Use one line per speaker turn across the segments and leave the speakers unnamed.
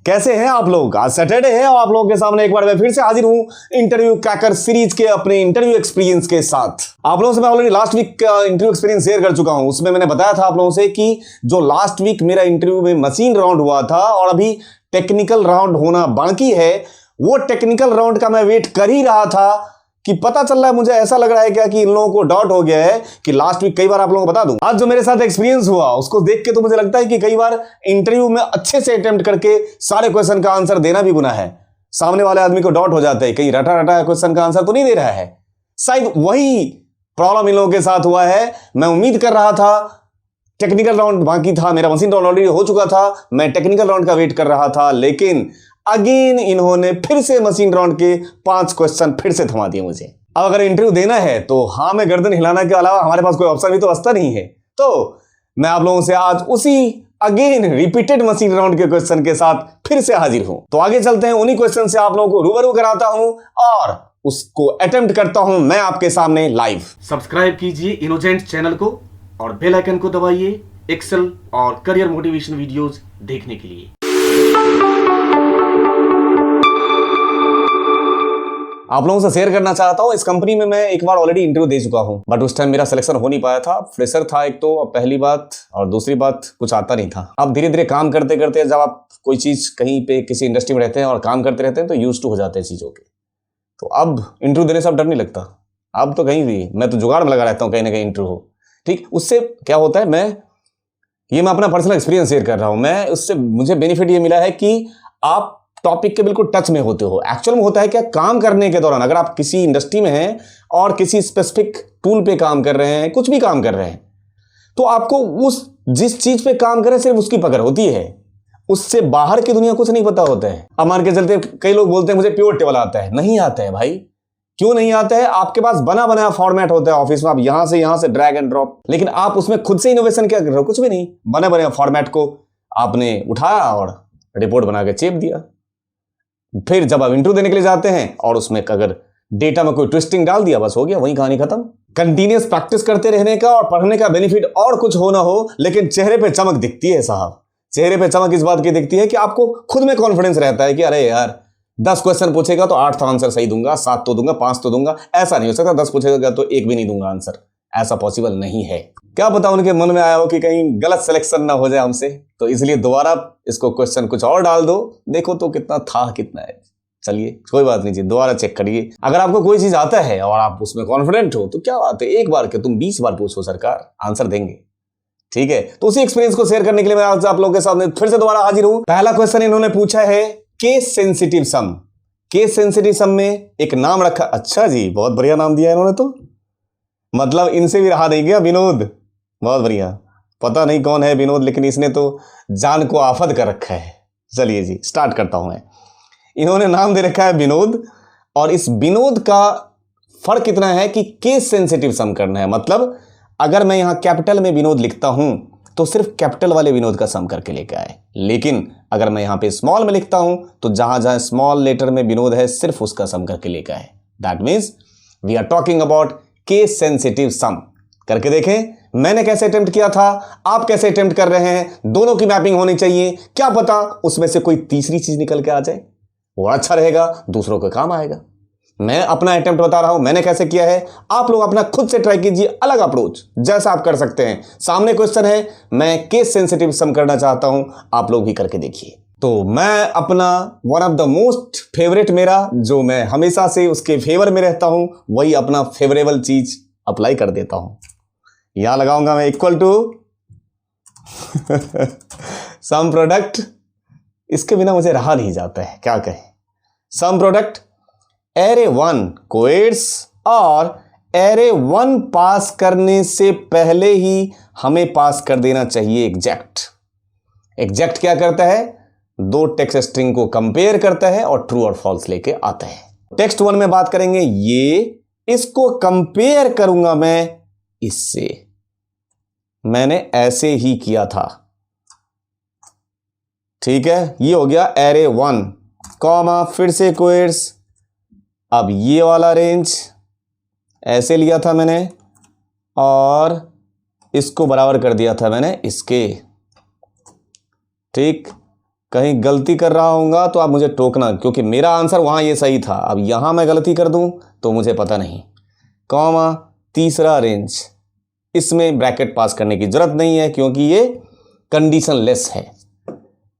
कैसे हैं आप लोग? आज सैटरडे है और आप लोगों के सामने एक बार मैं फिर से हाजिर हूं इंटरव्यू क्रैकर सीरीज के अपने इंटरव्यू एक्सपीरियंस के साथ। आप लोगों से मैं ऑलरेडी लास्ट वीक का इंटरव्यू एक्सपीरियंस शेयर कर चुका हूं। उसमें मैंने बताया था आप लोगों से कि जो लास्ट वीक मेरा इंटरव्यू में मशीन राउंड हुआ था और अभी टेक्निकल राउंड होना बाकी है, वो टेक्निकल राउंड का मैं वेट कर ही रहा था कि पता चल रहा है, मुझे ऐसा लग रहा है क्या कि इन लोगों को डाउट हो गया है कि लास्ट वीक कई बार आप लोगों को बता दूं, आज जो मेरे साथ एक्सपीरियंस हुआ उसको देख के तो मुझे लगता है कि कई बार इंटरव्यू में अच्छे से अटेम्प्ट करके सारे क्वेश्चन का आंसर देना भी गुनाह है। सामने वाले आदमी को डाउट हो जाता है कहीं रटा रटा क्वेश्चन का आंसर तो नहीं दे रहा है। शायद वही प्रॉब्लम इन लोगों के साथ हुआ है। मैं उम्मीद कर रहा था, टेक्निकल राउंड बाकी था, मेरा मशीन राउंड ऑलरेडी हो चुका था, मैं टेक्निकल राउंड का वेट कर रहा था, लेकिन अगेन इन्होंने फिर से मशीन राउंड के 5 क्वेश्चन फिर से थमा दिए मुझे। अब अगर इंटरव्यू देना है तो हाँ में गर्दन हिलाने के अलावा हमारे पास कोई ऑप्शन भी तो बचता नहीं है। तो मैं आप लोगों से आज उसी अगेन रिपीटेड मशीन राउंड के क्वेश्चन के साथ फिर से हाजिर हूं। तो आगे चलते हैं, उन्हीं क्वेश्चन से आप लोगों को रूबरू कराता हूं और उसको अटेम्प्ट करता हूं मैं आपके सामने लाइव।
सब्सक्राइब कीजिए इनोजेंट चैनल को और बेल आइकन को दबाइए एक्सेल और करियर मोटिवेशन वीडियोस देखने के लिए।
आप लोगों से शेयर करना चाहता हूं, इस कंपनी में मैं एक बार ऑलरेडी इंटरव्यू दे चुका हूं, बट उस टाइम मेरा सिलेक्शन हो नहीं पाया था। फ्रेशर था एक तो, पहली बात, और दूसरी बात कुछ आता नहीं था। अब धीरे धीरे काम करते करते जब आप कोई चीज कहीं पे किसी इंडस्ट्री में रहते हैं और काम करते रहते हैं तो यूज टू हो जाते हैं चीजों के। तो अब इंटरव्यू देने से अब डर नहीं लगता। अब तो कहीं भी मैं तो जुगाड़ में लगा रहता हूँ, कहीं ना कहीं इंटरव्यू हो। ठीक, उससे क्या होता है, मैं अपना पर्सनल एक्सपीरियंस शेयर कर रहा हूं। मैं उससे मुझे बेनिफिट ये मिला है कि आप टॉपिक के बिल्कुल टच में होते हो। एक्चुअल में होता है क्या, काम करने के दौरान अगर आप किसी इंडस्ट्री में हैं और किसी स्पेसिफिक टूल पे काम कर रहे हैं, कुछ भी काम कर रहे हैं, तो आपको उस जिस चीज पे काम कर रहे हैं सिर्फ उसकी पकड़ होती है, उससे बाहर की दुनिया कुछ नहीं पता होता है। अब मान के चलते कई लोग बोलते हैं मुझे प्योर टेबल आता है। नहीं आता है भाई। क्यों नहीं आता है? आपके पास बना बनाया फॉर्मेट होता है ऑफिस में, आप यहां से ड्रैग एंड ड्रॉप, लेकिन आप उसमें खुद से इनोवेशन क्या कर रहे हो? कुछ भी नहीं। बना बनाया फॉर्मेट को आपने उठाया और रिपोर्ट बना के चेप दिया। फिर जब आप इंटरव्यू देने के लिए जाते हैं और उसमें अगर डेटा में कोई ट्विस्टिंग डाल दिया, बस हो गया, वही कहानी खत्म। कंटिन्यूअस प्रैक्टिस करते रहने का और पढ़ने का बेनिफिट और कुछ हो ना हो, लेकिन चेहरे पे चमक दिखती है साहब। चेहरे पे चमक इस बात की दिखती है कि आपको खुद में कॉन्फिडेंस रहता है कि अरे यार 10 क्वेश्चन पूछेगा तो 8 आंसर सही दूंगा, 7 तो दूंगा, 5 तो दूंगा। ऐसा नहीं हो सकता 10 पूछेगा तो 1 भी नहीं दूंगा आंसर। ऐसा पॉसिबल नहीं है। क्या पता उनके मन में आया हो कि कहीं गलत सिलेक्शन ना हो जाए हमसे, तो इसलिए दोबारा इसको क्वेश्चन कुछ और डाल दो, देखो तो कितना था कितना है। चलिए कोई बात नहीं जी, दोबारा चेक करिए। अगर आपको कोई चीज आता है और आप उसमें कॉन्फिडेंट हो तो क्या बात है, एक बार के तुम 20 बार पूछो, सरकार आंसर देंगे। ठीक है, तो उसी एक्सपीरियंस को शेयर करने के लिए मैं आज आप लोगों के सामने फिर से दोबारा हाजिर हूं। पहला क्वेश्चन इन्होंने पूछा है केस सेंसिटिव सम। केस सेंसिटिव सम में एक नाम रखा। अच्छा जी, बहुत बढ़िया नाम दिया इन्होंने तो, मतलब इनसे भी रहा नहीं गया। विनोद, बहुत बढ़िया। पता नहीं कौन है विनोद, लेकिन इसने तो जान को आफत कर रखा है। चलिए जी स्टार्ट करता हूं मैं। इन्होंने नाम दे रखा है विनोद, और इस विनोद का फर्क इतना है कि केस सेंसिटिव सम करना है। मतलब अगर मैं यहां कैपिटल में विनोद लिखता हूं तो सिर्फ कैपिटल वाले विनोद का सम करके लेके आए, लेकिन अगर मैं यहां पे स्मॉल में लिखता हूं तो जहां जहां स्मॉल लेटर में विनोद है सिर्फ उसका सम करके लेके आए। That means we are talking about case sensitive sum. करके देखें मैंने कैसे अटेम्प्ट किया था, आप कैसे अटेम्प्ट कर रहे हैं, दोनों की मैपिंग होनी चाहिए। क्या पता उसमें से कोई तीसरी चीज निकल के आ जाए, वो अच्छा रहेगा, दूसरों के काम आएगा। मैं अपना अटेम्प्ट बता रहा हूं मैंने कैसे किया है, आप लोग अपना खुद से ट्राई कीजिए, अलग अप्रोच जैसा आप कर सकते हैं। सामने क्वेश्चन है, मैं केस सेंसिटिव सम करना चाहता हूं, आप लोग भी करके देखिए। तो मैं अपना one of the most favourite मेरा, जो मैं हमेशा से उसके फेवर में रहता हूं, वही अपना फेवरेबल चीज अप्लाई कर देता हूं। यहां लगाऊंगा मैं इक्वल टू सम प्रोडक्ट। इसके बिना मुझे रहा नहीं जाता है, क्या कहें। सम प्रोडक्ट एरे 1 कोएड्स, और एरे 1 पास करने से पहले ही हमें पास कर देना चाहिए एग्जैक्ट। एग्जैक्ट क्या करता है, 2 टेक्स्ट स्ट्रिंग को कंपेयर करता है और ट्रू और फॉल्स लेके आता है। टेक्स्ट 1 में बात करेंगे, ये इसको कंपेयर करूंगा मैं इससे। मैंने ऐसे ही किया था। ठीक है, ये हो गया एरे 1 कॉमा फिर से कोएड्स। अब ये वाला रेंज ऐसे लिया था मैंने और इसको बराबर कर दिया था मैंने इसके। ठीक, कहीं गलती कर रहा हूँगा तो आप मुझे टोकना, क्योंकि मेरा आंसर वहाँ ये सही था। अब यहाँ मैं गलती कर दूँ तो मुझे पता नहीं। कॉमा तीसरा रेंज, इसमें ब्रैकेट पास करने की ज़रूरत नहीं है क्योंकि ये कंडीशन लेस है।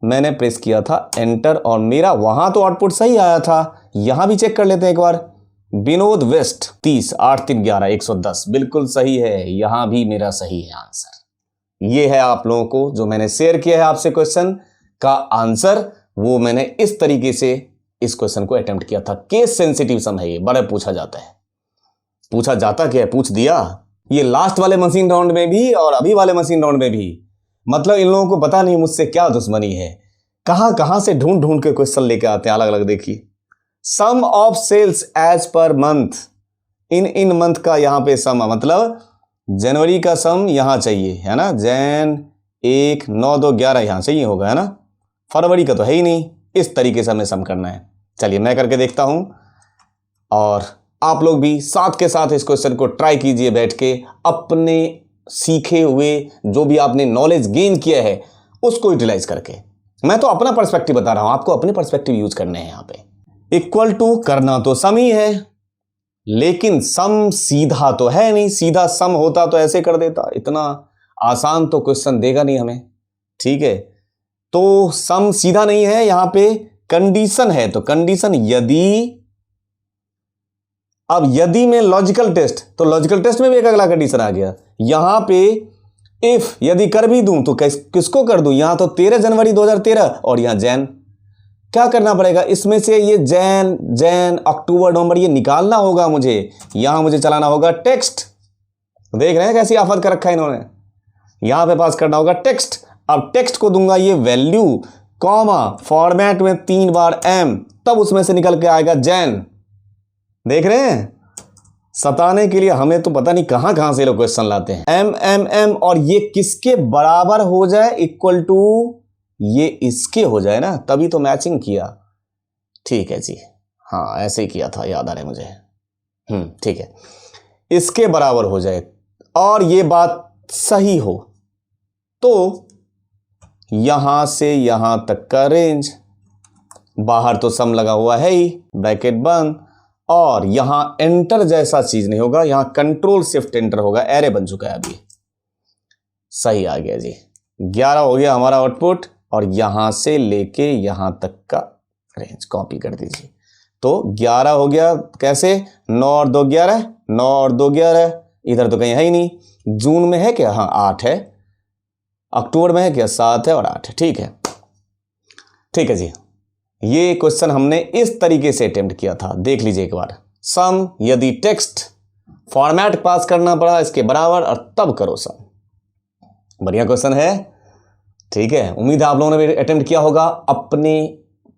मैंने प्रेस किया था एंटर और मेरा वहाँ तो आउटपुट सही आया था। यहाँ भी चेक कर लेते हैं एक बार। विनोद वेस्ट 30 8 3 11 110 बिल्कुल सही है। यहाँ भी मेरा सही है आंसर। ये है आप लोगों को जो मैंने शेयर किया है आपसे क्वेश्चन का आंसर, वो मैंने इस तरीके से इस क्वेश्चन को अटेम्प्ट किया था। केस सेंसिटिव सम है ये, बड़ा पूछा जाता है। पूछा जाता क्या है, पूछ दिया। ये लास्ट वाले मशीन राउंड में भी और अभी वाले मशीन राउंड में भी, मतलब इन लोगों को पता नहीं मुझसे क्या दुश्मनी है, कहां से ढूंढ ढूंढ के क्वेश्चन लेके आते हैं अलग अलग। देखिए, sum of sales as per month, in month का यहां पे सम, मतलब जनवरी का सम यहां चाहिए है ना, जैन 1 9 2 11 यहां चाहिए होगा है ना, फरवरी का तो है ही नहीं। इस तरीके से हमें सम करना है। चलिए मैं करके देखता हूं और आप लोग भी साथ के साथ इस क्वेश्चन को ट्राई कीजिए बैठ के, अपने सीखे हुए जो भी आपने नॉलेज गेन किया है उसको यूटिलाइज करके। मैं तो अपना पर्सपेक्टिव बता रहा हूं, आपको अपने पर्सपेक्टिव यूज करने हैं। यहां पे इक्वल टू करना तो सम ही है, लेकिन सम सीधा तो है नहीं। सीधा सम होता तो ऐसे कर देता, इतना आसान तो क्वेश्चन देगा नहीं हमें। ठीक है, तो सम सीधा नहीं है, यहां पे कंडीशन है। तो कंडीशन यदि, अब यदि में लॉजिकल टेस्ट, तो लॉजिकल टेस्ट में भी एक अगला कंडीशन आ गया। यहां पे इफ यदि कर भी दूं तो किसको कर दूं, यहां तो 13 जनवरी 2013 और यहां जैन। क्या करना पड़ेगा, इसमें से ये जैन अक्टूबर नवंबर ये निकालना होगा मुझे। यहां मुझे चलाना होगा टेक्स्ट। देख रहे हैं कैसी आफत कर रखा है इन्होंने। यहां पे पास करना होगा टेक्स्ट। अब टेक्स्ट को दूंगा ये वैल्यू, कॉमा फॉर्मेट में 3 बार एम, तब उसमें से निकल के आएगा जैन। देख रहे हैं, सताने के लिए हमें तो पता नहीं कहां कहां से लोग क्वेश्चन लाते हैं। एम और ये किसके बराबर हो जाए, इक्वल टू ये इसके हो जाए ना, तभी तो मैचिंग किया। ठीक है जी, हाँ ऐसे ही किया था, याद आ रहा है मुझे। ठीक है, इसके बराबर हो जाए और ये बात सही हो तो यहां से यहां तक का रेंज, बाहर तो सम लगा हुआ है ही, ब्रैकेट बंद, और यहां एंटर जैसा चीज नहीं होगा, यहां कंट्रोल शिफ्ट एंटर होगा। एरे बन चुका है अभी, सही आ गया जी। 11 हो गया हमारा आउटपुट और यहां से लेके यहां तक का रेंज कॉपी कर दीजिए। तो 11 हो गया, कैसे 9 और 2 11, 9 और 2 11, इधर तो कहीं है ही नहीं। जून में है क्या, हाँ 8 है। अक्टूबर में है क्या, 7 है और 8 है। ठीक है जी, ये क्वेश्चन हमने इस तरीके से अटेम्प्ट किया था, देख लीजिए एक बार। सम यदि टेक्स्ट फॉर्मेट पास करना पड़ा इसके बराबर और तब करो सम। बढ़िया क्वेश्चन है। ठीक है, उम्मीद है आप लोगों ने भी अटेम्प्ट किया होगा अपने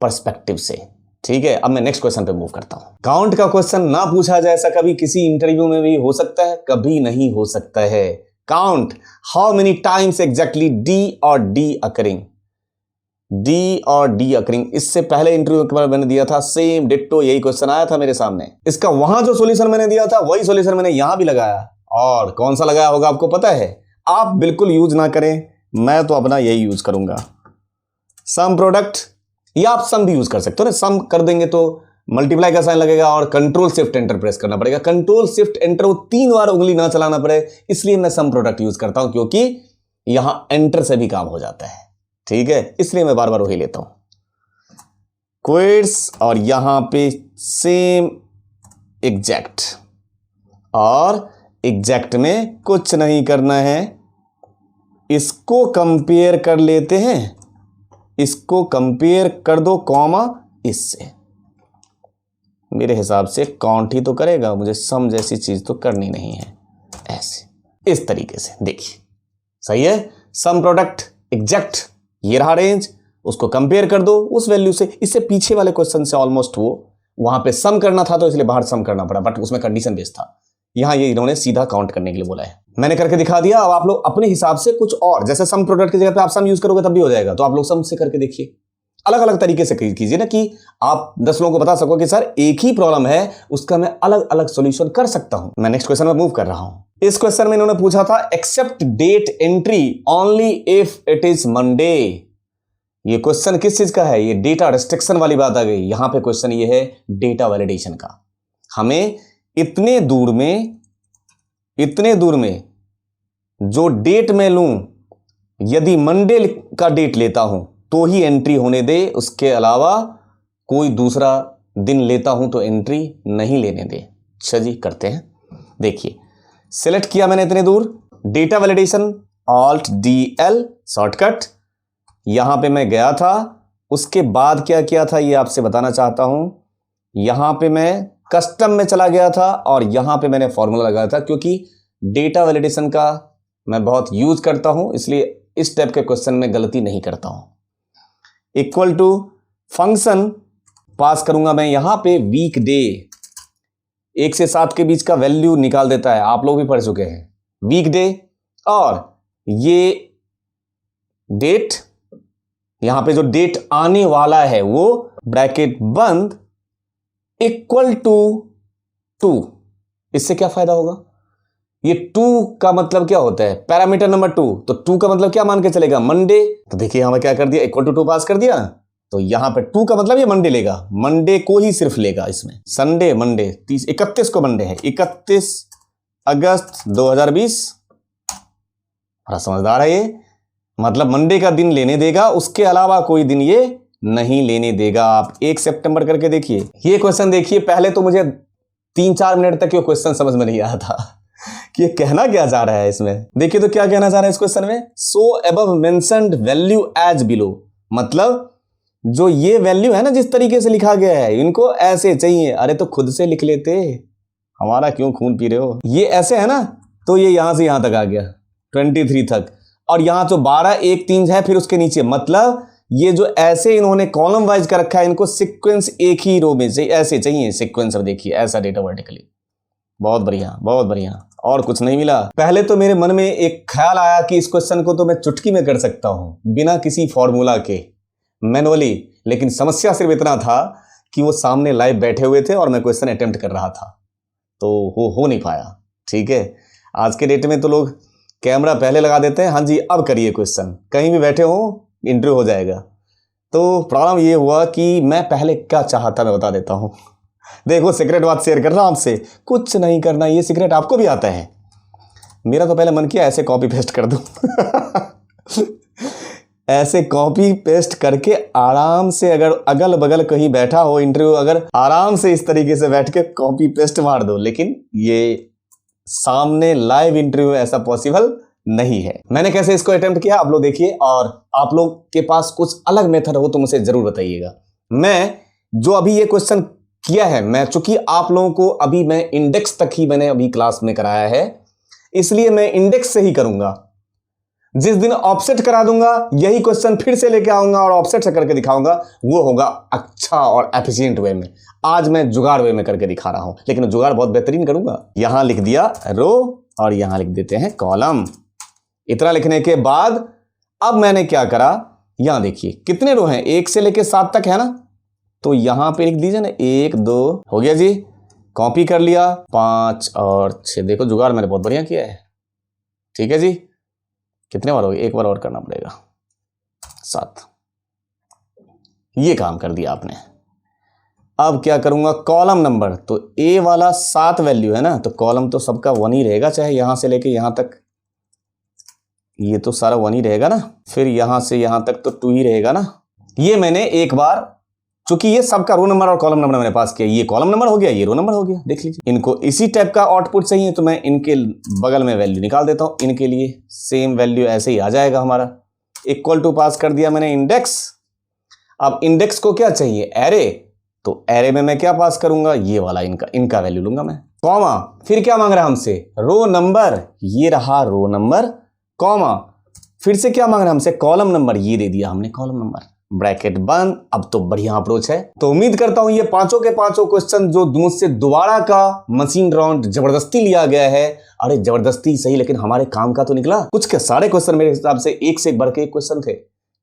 पर्सपेक्टिव से। ठीक है, अब मैं नेक्स्ट क्वेश्चन पे मूव करता हूं। काउंट का क्वेश्चन ना पूछा जाए ऐसा कभी किसी इंटरव्यू में भी हो सकता है, कभी नहीं हो सकता है। Count how many times exactly D और डी अकरिंग, डी और डी अकरिंग। इससे पहले इंटरव्यू के बारे में मैंने दिया था, सेम डिट्टो यही क्वेश्चन आया था मेरे सामने। इसका वहां जो सॉल्यूशन मैंने दिया था वही सॉल्यूशन मैंने यहां भी लगाया। और कौन सा लगाया होगा आपको पता है? आप बिल्कुल यूज ना करें, मैं तो अपना यही यूज करूंगा, सम प्रोडक्ट। या आप सम भी यूज कर सकते हो ना, सम कर देंगे तो मल्टीप्लाई का साइन लगेगा और कंट्रोल शिफ्ट एंटर प्रेस करना पड़ेगा। कंट्रोल शिफ्ट एंटर वो 3 बार उंगली ना चलाना पड़े, इसलिए मैं सम प्रोडक्ट यूज करता हूं, क्योंकि यहां एंटर से भी काम हो जाता है। ठीक है, इसलिए मैं बार बार वही लेता हूं, क्वेट्स, और यहां पे सेम एग्जैक्ट। और एग्जैक्ट में कुछ नहीं करना है, इसको कंपेयर कर लेते हैं, इसको कंपेयर कर दो कॉमा इससे। मेरे हिसाब से काउंट ही तो करेगा, मुझे सम जैसी चीज तो करनी नहीं है। ऐसे इस तरीके से देखिए, सही है। सम प्रोडक्ट एग्जैक्ट, ये रहा रेंज, उसको कंपेयर कर दो उस वैल्यू से। इससे पीछे वाले क्वेश्चन से ऑलमोस्ट वो वहां पे सम करना था तो इसलिए बाहर सम करना पड़ा, बट उसमें कंडीशन बेस्ड था। यहां ये इन्होंने सीधा काउंट करने के लिए बोला है, मैंने करके दिखा दिया। अब आप लोग अपने हिसाब से कुछ और, जैसे सम प्रोडक्ट की जगह पे आप सम यूज करोगे तब भी हो जाएगा, तो आप लोग सम से करके देखिए। अलग अलग तरीके से कीजिए ना, कि आप 10 लोगों को बता सको कि सर एक ही प्रॉब्लम है, उसका मैं अलग अलग सॉल्यूशन कर सकता हूं। मैं नेक्स्ट क्वेश्चन में मूव कर रहा हूं। इस क्वेश्चन में इन्होंने पूछा था accept date entry only if it is Monday, ये क्वेश्चन किस चीज का है? ये डेटा रिस्ट्रिक्शन वाली बात आ गई। यहां पे क्वेश्चन ये है डेटा वैलिडेशन का। हमें इतने दूर में जो डेट में लूं, यदि मंडे का डेट लेता हूं तो ही एंट्री होने दे, उसके अलावा कोई दूसरा दिन लेता हूं तो एंट्री नहीं लेने दे। अच्छा जी, करते हैं। देखिए, सिलेक्ट किया मैंने इतने दूर, data validation, alt DL shortcut. यहां पे मैं गया था, उसके बाद क्या किया था ये आपसे बताना चाहता हूं। यहां पे मैं कस्टम में चला गया था और यहां पे मैंने फॉर्मूला लगाया था, क्योंकि डेटा वैलिडेशन का मैं बहुत यूज करता हूं, इसलिए इस टाइप के क्वेश्चन में गलती नहीं करता हूं। इक्वल टू फंक्शन पास करूंगा मैं यहां पे वीक डे, 1 से 7 के बीच का वैल्यू निकाल देता है, आप लोग भी पढ़ चुके हैं। वीक डे और ये डेट, यहां पे जो डेट आने वाला है वो ब्रैकेट बंद इक्वल टू 2। इससे क्या फायदा होगा? ये 2 का मतलब क्या होता है? Parameter number 2। तो 2 का मतलब क्या मान के चलेगा? मंडे। तो देखिए हमें क्या कर दिया, इक्वल टू 2 पास कर दिया। तो यहां पे 2 का मतलब ये मंडे लेगा, मंडे को ही सिर्फ लेगा इसमें। संडे, मंडे 31 को मंडे है, 31 अगस्त 2020। बड़ा समझदार है ये, मतलब मंडे का दिन लेने देगा, उसके अलावा कोई दिन ये नहीं लेने देगा। आप 1 सितंबर करके देखिए। ये क्वेश्चन देखिए, पहले तो मुझे 3-4 मिनट तक ये क्वेश्चन समझ में नहीं आया था कि ये कहना क्या चाह रहा है इसमें। देखिए तो क्या कहना चाह रहा है इस क्वेश्चन में, so above mentioned value as below. मतलब जो ये वैल्यू है ना, जिस तरीके से लिखा गया है, इनको ऐसे चाहिए। अरे तो खुद से लिख लेते, हमारा क्यों खून पी रहे हो? ये ऐसे है ना, तो ये यहां से यहां तक आ गया 23 तक, और यहां तो 12, 1, 3 है, फिर उसके नीचे। मतलब ये जो ऐसे इन्होंने कॉलम वाइज कर रखा है, इनको सीक्वेंस एक ही रो में से ऐसे चाहिए सीक्वेंस। अब देखिए ऐसा डेटा वर्टिकली। बहुत बढ़िया, बहुत बढ़िया, और कुछ नहीं मिला। पहले तो मेरे मन में एक ख्याल आया कि इस क्वेश्चन को तो मैं चुटकी में कर सकता हूं बिना किसी फॉर्मूला के, मैनुअली। लेकिन समस्या सिर्फ इतना था कि वो सामने लाइव बैठे हुए थे और मैं क्वेश्चन अटेम्प्ट कर रहा था, तो वो हो नहीं पाया। ठीक है, आज के डेट में तो लोग कैमरा पहले लगा देते हैं, हाँ जी अब करिए क्वेश्चन, कहीं भी बैठे हो इंटरव्यू हो जाएगा। तो प्रॉब्लम ये हुआ कि मैं पहले क्या चाहता मैं बता देता हूं। देखो सीक्रेट बात शेयर कर रहा हूं आपसे, कुछ नहीं करना, ये सीक्रेट आपको भी आता है। मेरा तो पहले मन किया ऐसे कॉपी पेस्ट कर दूं ऐसे कॉपी पेस्ट करके आराम से, अगर अगल बगल कहीं बैठा हो इंटरव्यू, अगर आराम से इस तरीके से बैठ के कॉपी पेस्ट मार दो। लेकिन ये सामने लाइव इंटरव्यू ऐसा पॉसिबल नहीं है। मैंने कैसे इसको अटेम्प्ट किया आप लोग देखिए, और आप लोग के पास कुछ अलग मेथड हो तो मुझे जरूर बताइएगा। मैं जो अभी ये क्वेश्चन किया है, मैं चूंकि आप लोगों को अभी मैं इंडेक्स तक ही मैंने अभी क्लास में कराया है, इसलिए मैं इंडेक्स से ही करूंगा। जिस दिन ऑफसेट करा दूंगा यही क्वेश्चन फिर से लेके आऊंगा और ऑफसेट से करके दिखाऊंगा, वो होगा अच्छा और एफिशिएंट वे में। आज मैं जुगाड़ वे में करके दिखा रहा हूं, लेकिन जुगाड़ बहुत बेहतरीन करूंगा। यहां लिख दिया रो और यहां लिख देते हैं कॉलम। इतना लिखने के बाद अब मैंने क्या करा, यहां देखिए कितने रो हैं, 1 से लेके 7 तक है ना, तो यहां पे लिख दीजिए ना 1 2 हो गया जी। कॉपी कर लिया 5 और 6, देखो जुगाड़ मैंने बहुत बढ़िया किया है। ठीक है जी, कितने बार हो गए, एक बार और करना पड़ेगा, 7। ये काम कर दिया आपने। अब क्या करूंगा, कॉलम नंबर, तो ए वाला 7 वैल्यू है ना, तो कॉलम तो सबका 1 ही रहेगा, चाहे यहां से लेके यहां तक ये तो सारा 1 ही रहेगा ना, फिर यहां से यहां तक तो 2 ही रहेगा ना। ये मैंने एक बार, चूंकि ये सबका रो नंबर और कॉलम नंबर मैंने पास किया, ये कॉलम नंबर हो गया, ये रो नंबर हो गया। देख लीजिए, इनको इसी टाइप का आउटपुट चाहिए तो मैं इनके बगल में वैल्यू निकाल देता हूं, इनके लिए सेम वैल्यू ऐसे ही आ जाएगा हमारा। इक्वल टू पास कर दिया मैंने इंडेक्स। अब इंडेक्स को क्या चाहिए, एरे, तो एरे में मैं क्या पास करूंगा, ये वाला इनका वैल्यू लूंगा मैं, कॉमा, फिर क्या मांग रहा है हमसे, रो नंबर, ये रहा रो नंबर, कॉमा, फिर से क्या मांग रहा है हमसे, कॉलम नंबर, ये दे दिया हमने कॉलम नंबर, ब्रैकेट बंद। अब तो बढ़िया अप्रोच है। तो उम्मीद करता हूं ये पांचों के पांचों क्वेश्चन जो मुझसे दोबारा का मशीन राउंड जबरदस्ती लिया गया है, अरे जबरदस्ती सही लेकिन हमारे काम का तो निकला। कुछ के सारे क्वेश्चन मेरे हिसाब से एक से बढ़ के एक क्वेश्चन थे।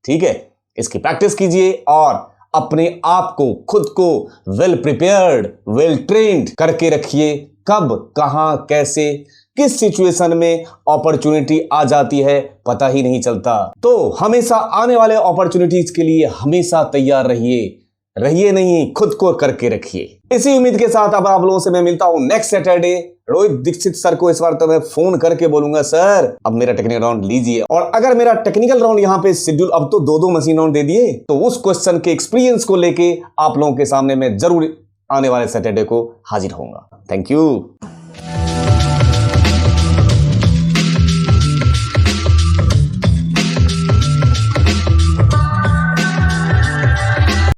ठीक है, इसकी प्रैक्टिस कीजिए और अपने आप को, खुद को वेल प्रिपेयर्ड, वेल ट्रेन्ड करके रखिए। कब, कहां, कैसे किस सिचुएशन में अपॉर्चुनिटी आ जाती है पता ही नहीं चलता। तो हमेशा आने वाले अपॉर्चुनिटीज के लिए हमेशा तैयार रहिए नहीं, खुद को करके रखिए। इसी उम्मीद के साथ अब आप लोगों से मैं मिलता हूं next Saturday. Rohit Dikshit sir को इस बार तो मैं फोन करके बोलूंगा, सर अब मेरा टेक्निकल राउंड लीजिए। और अगर मेरा टेक्निकल राउंड यहाँ पे शेड्यूल, अब तो 2-2 मशीन राउंड दे दिए, तो उस क्वेश्चन के एक्सपीरियंस को लेके आप लोगों के सामने मैं जरूर आने वाले सैटरडे को हाजिर होऊंगा। Thank you.